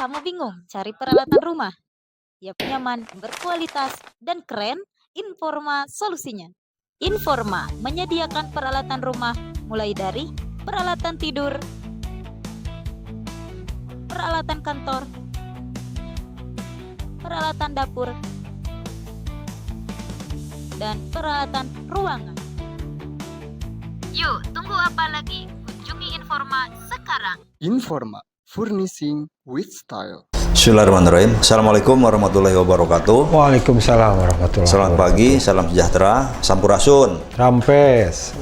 Kamu bingung cari peralatan rumah? Yang nyaman, berkualitas, dan keren? Informa solusinya. Informa menyediakan peralatan rumah mulai dari peralatan tidur, peralatan kantor, peralatan dapur, dan peralatan ruangan. Yuk, tunggu apa lagi? Kunjungi Informa sekarang. Informa, furnishing with style. Bismillahirrahmanirrahim. Assalamualaikum warahmatullahi wabarakatuh. Waalaikumsalam warahmatullahi Selamat pagi, salam sejahtera, sampurasun. Rampes.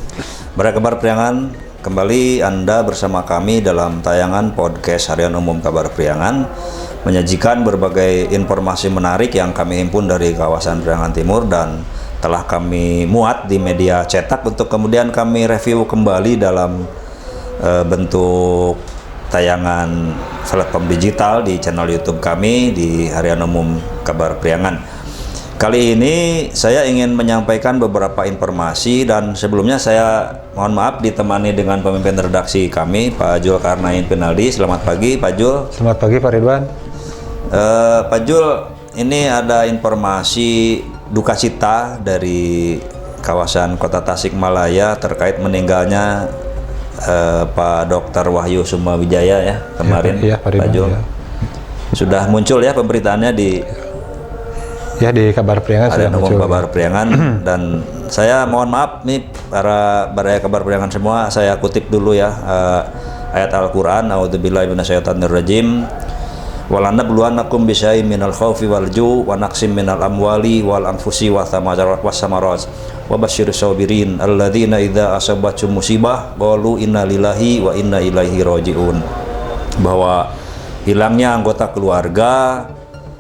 Kabar Priangan, kembali Anda bersama kami dalam tayangan podcast Harian Umum Kabar Priangan, menyajikan berbagai informasi menarik yang kami himpun dari kawasan Priangan Timur dan telah kami muat di media cetak untuk kemudian kami review kembali dalam bentuk tayangan platform digital di channel YouTube kami di Harian Umum Kabar Priangan. Kali ini saya ingin menyampaikan beberapa informasi dan sebelumnya saya mohon maaf ditemani dengan pemimpin redaksi kami, Pak Jul Karnain Pinaldi. Selamat pagi, Pak Jul. Selamat pagi, Pak Ridwan. Pak Jul, ini ada informasi duka cita dari kawasan Kota Tasikmalaya terkait meninggalnya Pak Dr. Wahyu Sumawijaya ya kemarin, ya, Pak Jul. Ya. Sudah muncul ya pemberitaannya di Kabar Priangan sudah muncul. Kabar Priangan dan saya mohon maaf nih para Kabar Priangan semua, saya kutip dulu ya ayat Al-Qur'an, a'udzubillahi minasyaitonirrajim. Walanabluwannakum bisyai'in minal khaufi wal ju' wa naqsim minal amwali wal anfusi wa samarat wa basyiris sabirin alladzina idza asabathum musibah qalu inna lillahi wa inna ilaihi raji'un. Bahwa hilangnya anggota keluarga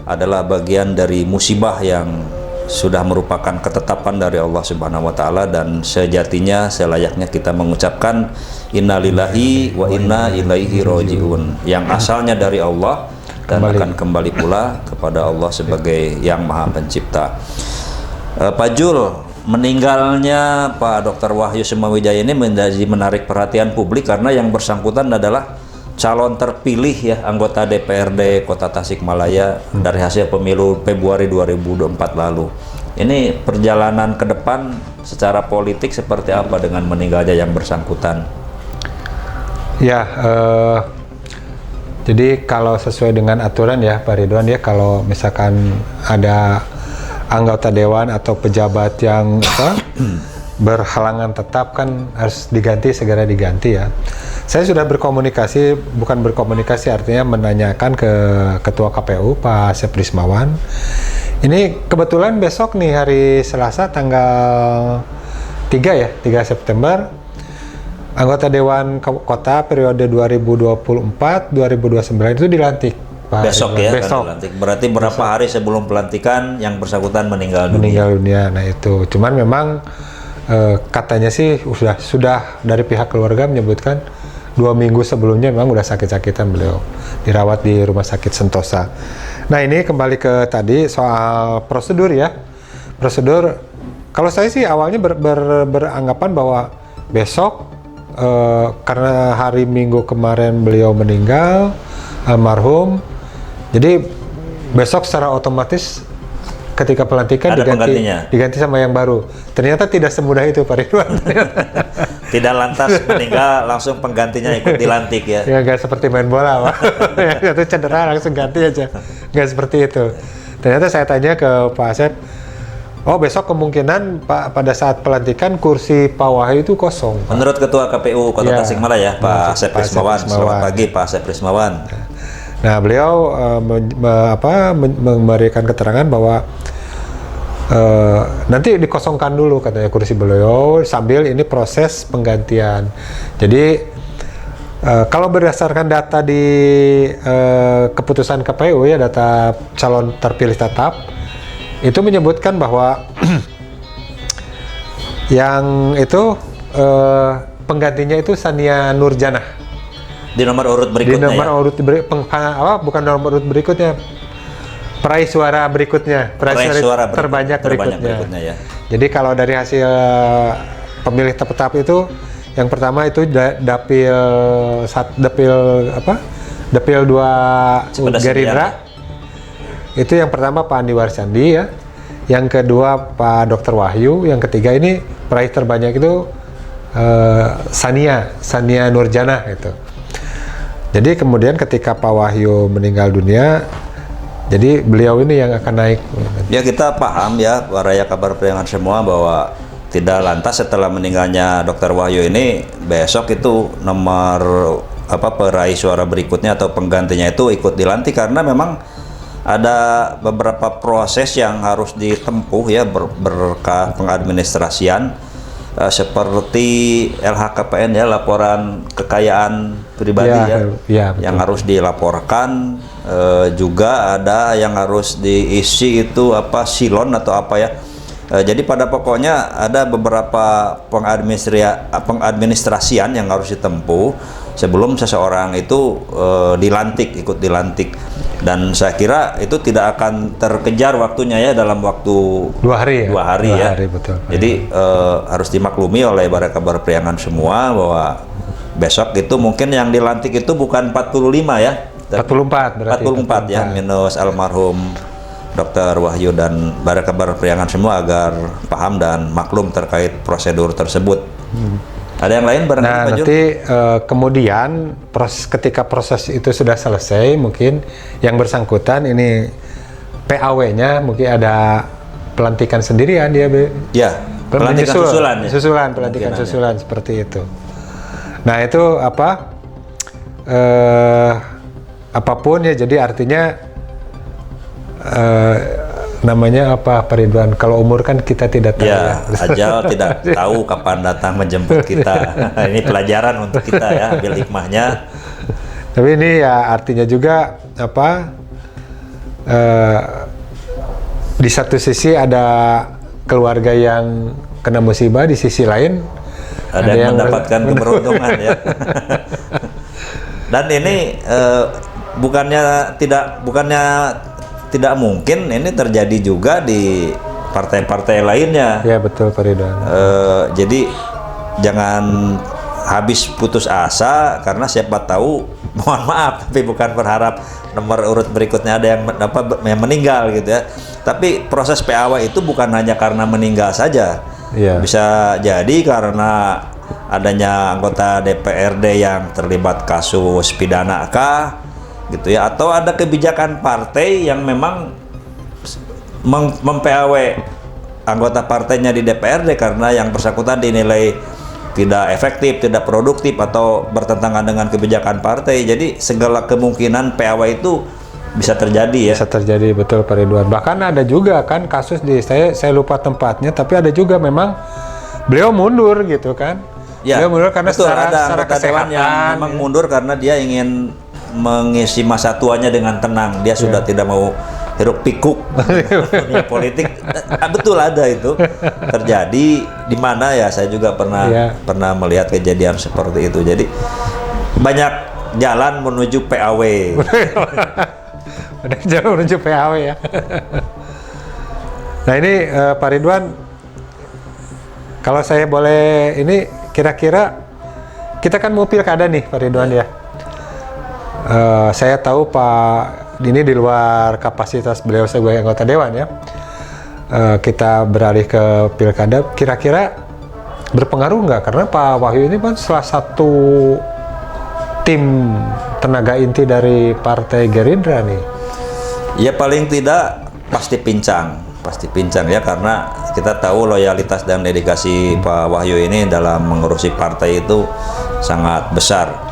adalah bagian dari musibah yang sudah merupakan ketetapan dari Allah Subhanahu wa taala dan sejatinya selayaknya kita mengucapkan innalillahi wa inna ilaihi raji'un, yang asalnya dari Allah dan akan kembali pula kepada Allah sebagai yang Maha Pencipta. Pak Jul, meninggalnya Pak Dr. Wahyu Sumawijaya ini menjadi menarik perhatian publik karena yang bersangkutan adalah calon terpilih ya anggota DPRD Kota Tasikmalaya dari hasil pemilu Februari 2024 lalu. Ini perjalanan ke depan secara politik seperti apa dengan meninggalnya yang bersangkutan? Ya, jadi kalau sesuai dengan aturan ya Pak Ridwan ya, kalau misalkan ada anggota dewan atau pejabat yang berhalangan tetap kan harus segera diganti ya. Saya sudah berkomunikasi, bukan berkomunikasi artinya menanyakan ke Ketua KPU Pak Asep Rismawan. Ini kebetulan besok nih hari Selasa tanggal 3 ya, 3 September. Anggota Dewan Kota periode 2024-2029 itu dilantik. Pak Besok Ridwan. ya, besok. dilantik. Berarti berapa hari sebelum pelantikan yang bersangkutan meninggal dunia. Nah itu, cuman memang katanya sih sudah dari pihak keluarga menyebutkan 2 minggu sebelumnya memang udah sakit-sakitan beliau, dirawat di Rumah Sakit Sentosa. Nah ini kembali ke tadi soal prosedur ya. Prosedur, kalau saya sih awalnya beranggapan bahwa besok karena hari Minggu kemarin beliau meninggal, almarhum, jadi besok secara otomatis ketika pelantikan diganti sama yang baru. Ternyata tidak semudah itu Pak Ridwan. Tidak lantas meninggal langsung penggantinya ikut dilantik ya. Ya nggak seperti main bola Pak. Itu cedera langsung ganti aja. Nggak seperti itu. Ternyata saya tanya ke Pak Asep, oh besok kemungkinan Pak pada saat pelantikan kursi Pak Wahyu itu kosong. Pak. Menurut Ketua KPU Kota Tasikmalaya Pak Asep Rismawan. Selamat pagi Pak Asep Rismawan. Nah beliau memberikan keterangan bahwa nanti dikosongkan dulu katanya kursi beliau sambil ini proses penggantian. Jadi kalau berdasarkan data di keputusan KPU ya, data calon terpilih tetap itu menyebutkan bahwa yang itu penggantinya itu Sania Nurjanah Di nomor urut berikutnya. Di nomor urut bukan nomor urut berikutnya. Peraih suara berikutnya, peraih suara terbanyak berikutnya ya. Jadi kalau dari hasil pemilih tetap itu, yang pertama itu dapil Depil 2 Sepeda Gerindra. Itu yang pertama Pak Andi Warsandi ya. Yang kedua Pak Dr. Wahyu, yang ketiga ini peraih terbanyak itu Sania Nurjana gitu. Jadi kemudian ketika Pak Wahyu meninggal dunia, jadi beliau ini yang akan naik. Ya kita paham ya, waraya kabar priangan semua bahwa tidak lantas setelah meninggalnya Dr. Wahyu ini besok itu nomor peraih suara berikutnya atau penggantinya itu ikut dilantik, karena memang ada beberapa proses yang harus ditempuh ya berkah pengadministrasian seperti LHKPN ya, laporan kekayaan pribadi yang harus dilaporkan, juga ada yang harus diisi itu silon atau apa ya. Jadi pada pokoknya ada beberapa pengadministrasian yang harus ditempuh sebelum seseorang itu ikut dilantik, dan saya kira itu tidak akan terkejar waktunya ya, dalam waktu 2 hari ya. 2 hari ya. Betul. Jadi harus dimaklumi oleh para kabar priangan semua bahwa besok itu mungkin yang dilantik itu bukan 45 ya. 44 berarti. 44 ya, minus almarhum Dr. Wahyu, dan para kabar priangan semua agar paham dan maklum terkait prosedur tersebut. Ada yang lain barangkali Nah, Pak Jun? nanti kemudian ketika proses itu sudah selesai, mungkin yang bersangkutan ini PAW-nya mungkin ada pelantikan sendirian dia. Ya, pelantikan susulan ya. Susulan, pelantikan susulan seperti itu. Nah, itu apapun ya, jadi artinya namanya apa, Pak Ridwan, kalau umur kan kita tidak tahu ya. Ajal tidak tahu kapan datang menjemput kita. Ini pelajaran untuk kita ya, ambil hikmahnya. Tapi ini ya artinya juga di satu sisi ada keluarga yang kena musibah, di sisi lain ada yang mendapatkan keberuntungan ya. Dan ini bukannya tidak mungkin ini terjadi juga di partai-partai lainnya. Ya betul, Pak Ridwan. Jadi jangan habis putus asa, karena siapa tahu, mohon maaf tapi bukan berharap nomor urut berikutnya ada yang meninggal gitu ya. Tapi proses PAW itu bukan hanya karena meninggal saja. Ya. Bisa jadi karena adanya anggota DPRD yang terlibat kasus pidana kah gitu ya, atau ada kebijakan partai yang memang mem-PAW anggota partainya di DPRD karena yang bersangkutan dinilai tidak efektif, tidak produktif, atau bertentangan dengan kebijakan partai. Jadi segala kemungkinan PAW itu bisa terjadi ya. Bisa terjadi, betul Pak Ridwan. Bahkan ada juga kan kasus di saya lupa tempatnya, tapi ada juga memang beliau mundur gitu kan. Ya, beliau mundur karena betul, ada secara anggota dewan yang memang mundur karena dia ingin mengisi masa tuanya dengan tenang. Dia sudah tidak mau hiruk pikuk dunia politik. Betul, ada itu terjadi di mana ya, saya juga pernah melihat kejadian seperti itu. Jadi banyak jalan menuju PAW. Ada jalan menuju PAW ya. Nah ini Pak Ridwan, kalau saya boleh ini, kira-kira kita kan mau pilkada nih Pak Ridwan ya. Saya tahu Pak ini di luar kapasitas beliau sebagai anggota dewan ya. Kita beralih ke pilkada, kira-kira berpengaruh nggak? Karena Pak Wahyu ini kan salah satu tim tenaga inti dari Partai Gerindra nih. Ya paling tidak pasti pincang ya, karena kita tahu loyalitas dan dedikasi Pak Wahyu ini dalam mengurusi partai itu sangat besar.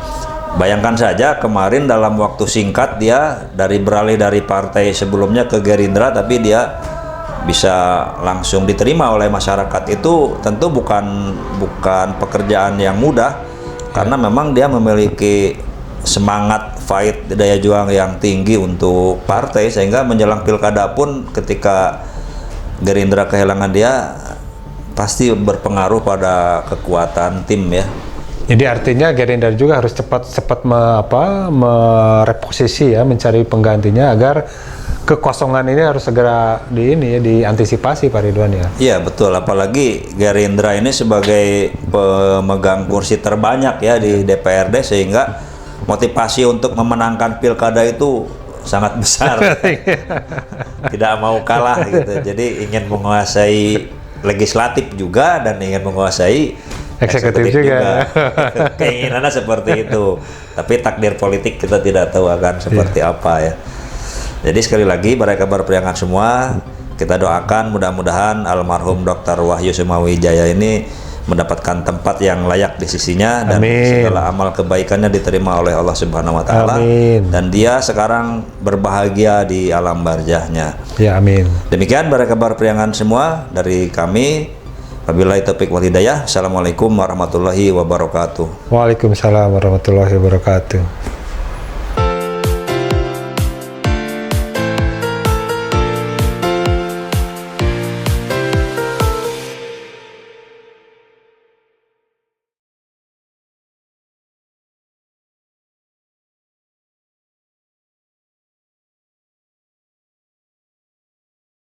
Bayangkan saja kemarin dalam waktu singkat dia beralih dari partai sebelumnya ke Gerindra, tapi dia bisa langsung diterima oleh masyarakat. Itu tentu bukan pekerjaan yang mudah, karena memang dia memiliki semangat fight, daya juang yang tinggi untuk partai, sehingga menjelang pilkada pun ketika Gerindra kehilangan dia pasti berpengaruh pada kekuatan tim ya. Jadi artinya Gerindra juga harus cepat mereposisi ya, mencari penggantinya agar kekosongan ini harus segera diantisipasi Pak Ridwan ya. Iya betul, apalagi Gerindra ini sebagai pemegang kursi terbanyak ya di DPRD, sehingga motivasi untuk memenangkan pilkada itu sangat besar. Tidak mau kalah gitu. Jadi ingin menguasai legislatif juga dan ingin menguasai Eksekutif juga. Keinginannya seperti itu. Tapi takdir politik kita tidak tahu akan seperti apa ya. Jadi sekali lagi para kabar priangan semua, kita doakan mudah-mudahan almarhum Dr. Wahyu Sumawijaya ini mendapatkan tempat yang layak di sisinya dan segala amal kebaikannya diterima oleh Allah Subhanahu wa taala, dan dia sekarang berbahagia di alam barzahnya. Ya, amin. Demikian para kabar priangan semua dari kami. Wabillahi taufiq wal hidayah. Assalamualaikum warahmatullahi wabarakatuh. Waalaikumsalam warahmatullahi wabarakatuh.